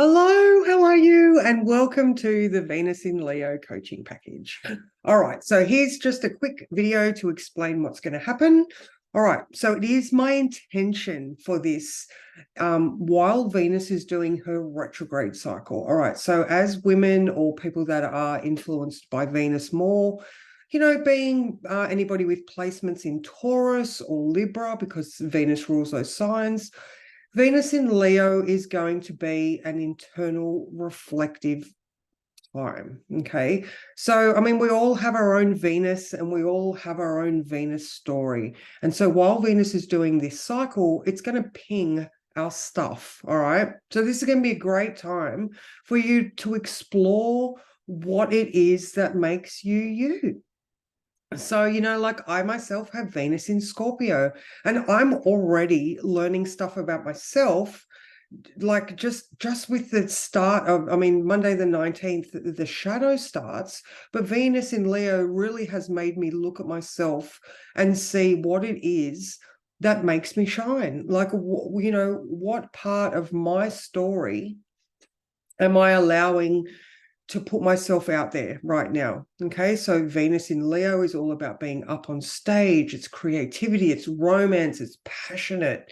Hello, how are you? And welcome to the Venus in Leo coaching package. All right, so here's just a quick video to explain what's going to happen. All right, so it is my intention for this while Venus is doing her retrograde cycle. All right, so as women or people that are influenced by Venus more, being anybody with placements in Taurus or Libra, because Venus rules those signs, Venus in Leo is going to be an internal reflective time. Okay. So, I mean, we all have our own Venus and we all have our own Venus story. And so while Venus is doing this cycle, it's going to ping our stuff. All right. So this is going to be a great time for you to explore what it is that makes you you. So, like I myself have Venus in Scorpio, and I'm already learning stuff about myself, like just with the start of, I mean, Monday the 19th, the shadow starts, but Venus in Leo really has made me look at myself and see what it is that makes me shine. Like, what part of my story am I allowing to put myself out there right now? Okay, so Venus in Leo is all about being up on stage. It's creativity, it's romance, it's passionate.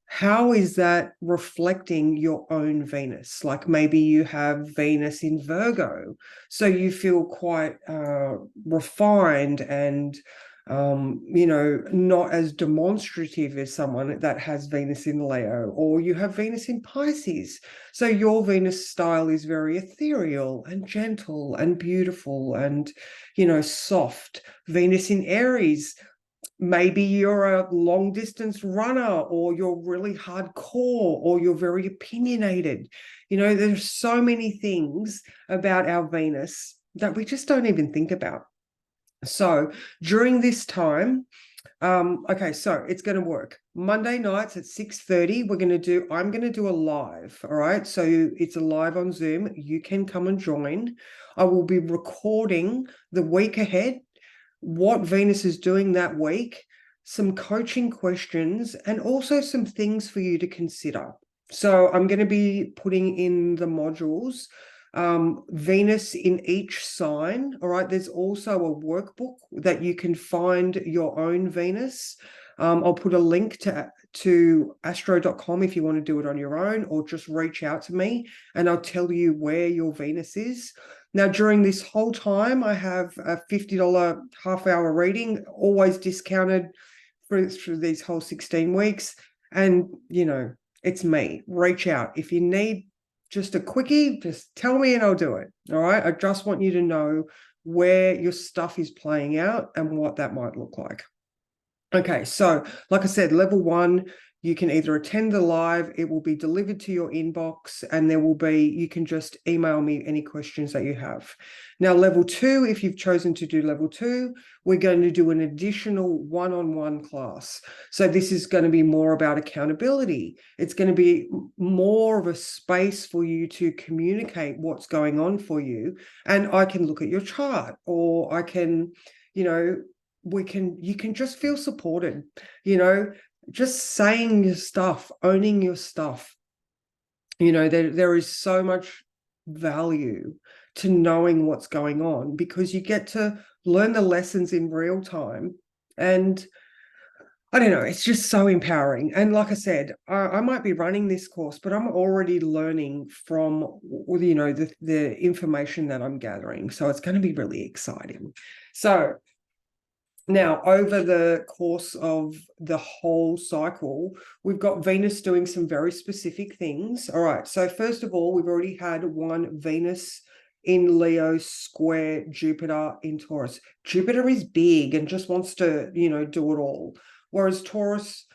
How is that reflecting your own Venus? Like maybe you have Venus in Virgo, so you feel quite refined and not as demonstrative as someone that has Venus in Leo, or you have Venus in Pisces. So your Venus style is very ethereal and gentle and beautiful and, soft. Venus in Aries, maybe you're a long distance runner, or you're really hardcore, or you're very opinionated. There's so many things about our Venus that we just don't even think about. So during this time, okay, so it's going to work. Monday nights at 6:30, I'm going to do a live, all right? So it's a live on Zoom. You can come and join. I will be recording the week ahead, what Venus is doing that week, some coaching questions, and also some things for you to consider. So I'm going to be putting in the modules, Venus in each sign. All right, there's also a workbook that you can find your own Venus. I'll put a link to astro.com if you want to do it on your own, or just reach out to me and I'll tell you where your Venus is. Now, during this whole time, I have a $50 half-hour reading, always discounted through these whole 16 weeks. And, it's me. Reach out. If you need just a quickie, just tell me and I'll do it. All right. I just want you to know where your stuff is playing out and what that might look like. Okay, so like I said, level 1, you can either attend the live, it will be delivered to your inbox, and you can just email me any questions that you have. Now, level 2, if you've chosen to do level 2, we're going to do an additional one-on-one class. So this is going to be more about accountability. It's going to be more of a space for you to communicate what's going on for you. And I can look at your chart, or I can, you can just feel supported, just saying your stuff, owning your stuff. There is so much value to knowing what's going on, because you get to learn the lessons in real time. And I don't know, it's just so empowering. And like I said, I might be running this course, but I'm already learning from, the information that I'm gathering. So it's going to be really exciting. So now, over the course of the whole cycle, we've got Venus doing some very specific things. All right. So first of all, we've already had one Venus in Leo square Jupiter in Taurus. Jupiter is big and just wants to, do it all. Whereas Taurus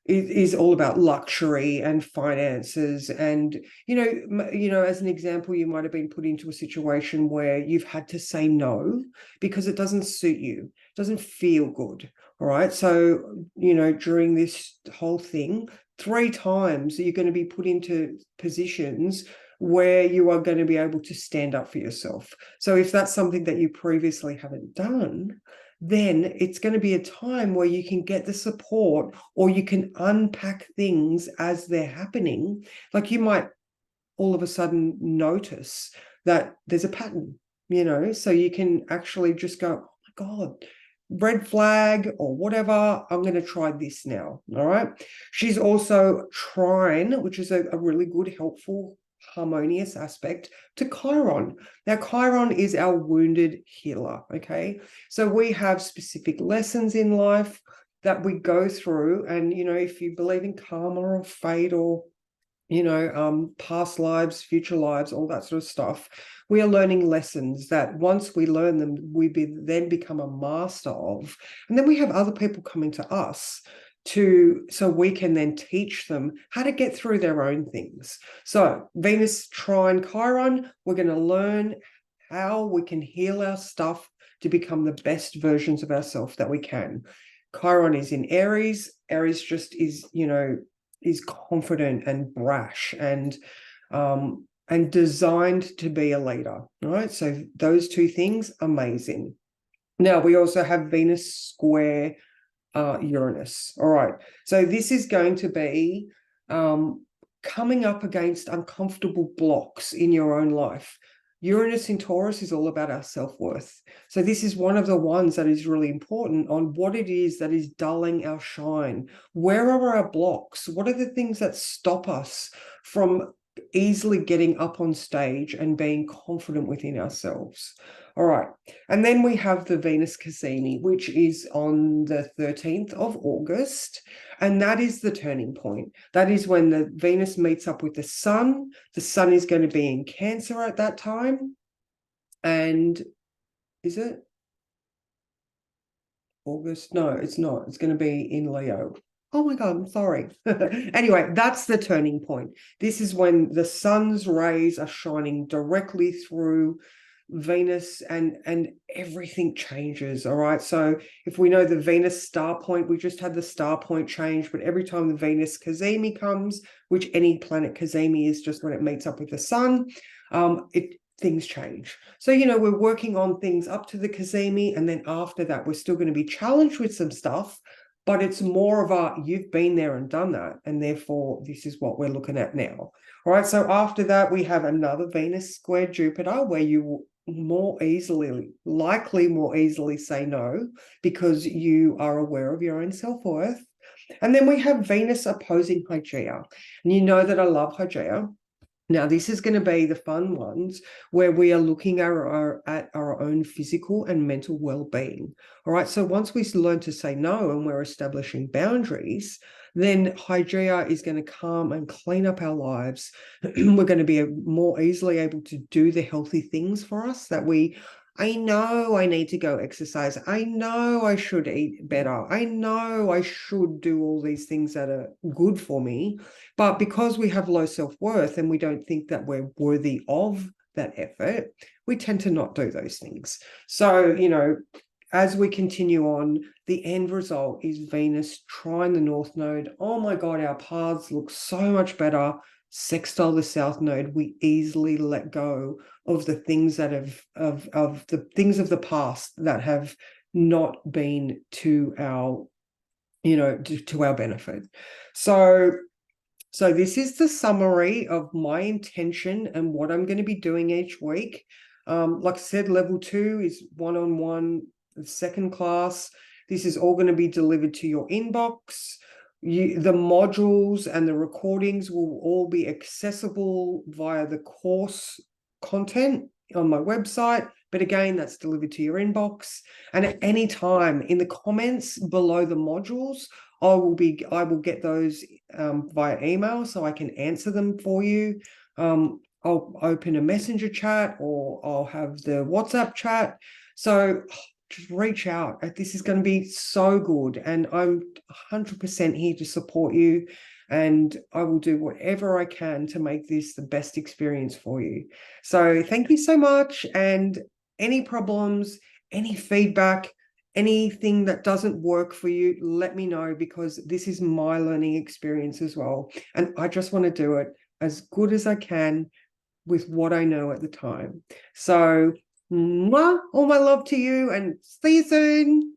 is all about luxury and finances. And, as an example, you might have been put into a situation where you've had to say no because it doesn't suit you, doesn't feel good. All right. So, during this whole thing, 3 times you're going to be put into positions where you are going to be able to stand up for yourself. So if that's something that you previously haven't done, then it's going to be a time where you can get the support, or you can unpack things as they're happening. Like you might all of a sudden notice that there's a pattern, so you can actually just go, oh my God, red flag or whatever, I'm going to try this now. All right. She's also trine, which is a really good, helpful, harmonious aspect to Chiron. Now, Chiron is our wounded healer. Okay. So we have specific lessons in life that we go through. And, if you believe in karma or fate or past lives, future lives, all that sort of stuff, we are learning lessons that once we learn them, then become a master of. And then we have other people coming to us so we can then teach them how to get through their own things. So Venus trine Chiron, we're going to learn how we can heal our stuff to become the best versions of ourselves that we can. Chiron is in Aries. Aries just is confident and brash and designed to be a leader. All right. So those two things, amazing. Now we also have Venus square Uranus. All right. So this is going to be coming up against uncomfortable blocks in your own life. Uranus in Taurus is all about our self-worth. So this is one of the ones that is really important on what it is that is dulling our shine. Where are our blocks? What are the things that stop us from easily getting up on stage and being confident within ourselves? All right. And then we have the Venus Cazimi, which is on the 13th of August. And that is the turning point. That is when the Venus meets up with the Sun. The Sun is going to be in Cancer at that time. And is it August? No, it's not. It's going to be in Leo. Oh my God, I'm sorry. Anyway, that's the turning point. This is when the sun's rays are shining directly through Venus and everything changes. All right. So if we know the Venus star point, we just had the star point change, but every time the Venus Cazimi comes, which any planet Cazimi is just when it meets up with the sun, things change. So, we're working on things up to the Cazimi, and then after that, we're still going to be challenged with some stuff, but it's more of you've been there and done that, and therefore this is what we're looking at now. All right, so after that, we have another Venus square Jupiter, where you likely more easily say no, because you are aware of your own self-worth. And then we have Venus opposing Hygeia. And you know that I love Hygeia. Now, this is going to be the fun ones where we are looking at our own physical and mental well-being. All right, so once we learn to say no and we're establishing boundaries, then Hygeia is going to come and clean up our lives. We're going to be more easily able to do the healthy things for us that I know I need to go exercise. I know I should eat better. I know I should do all these things that are good for me. But because we have low self-worth and we don't think that we're worthy of that effort, we tend to not do those things. So, as we continue on, the end result is Venus trine the North Node. Oh my God, our paths look so much better. Sextile the South Node, we easily let go of the things that of the things of the past that have not been to our, to our benefit. So this is the summary of my intention and what I'm going to be doing each week. Like I said, level 2 is one-on-one, second class. This is all going to be delivered to your inbox. The modules and the recordings will all be accessible via the course content on my website. But again, that's delivered to your inbox. And at any time in the comments below the modules, I will get those via email so I can answer them for you. I'll open a messenger chat, or I'll have the WhatsApp chat. So just reach out. This is going to be so good, and I'm 100% here to support you, and I will do whatever I can to make this the best experience for you. So thank you so much, and any problems, any feedback, anything that doesn't work for you, let me know, because this is my learning experience as well, and I just want to do it as good as I can with what I know at the time. So Mwah, all my love to you and see you soon.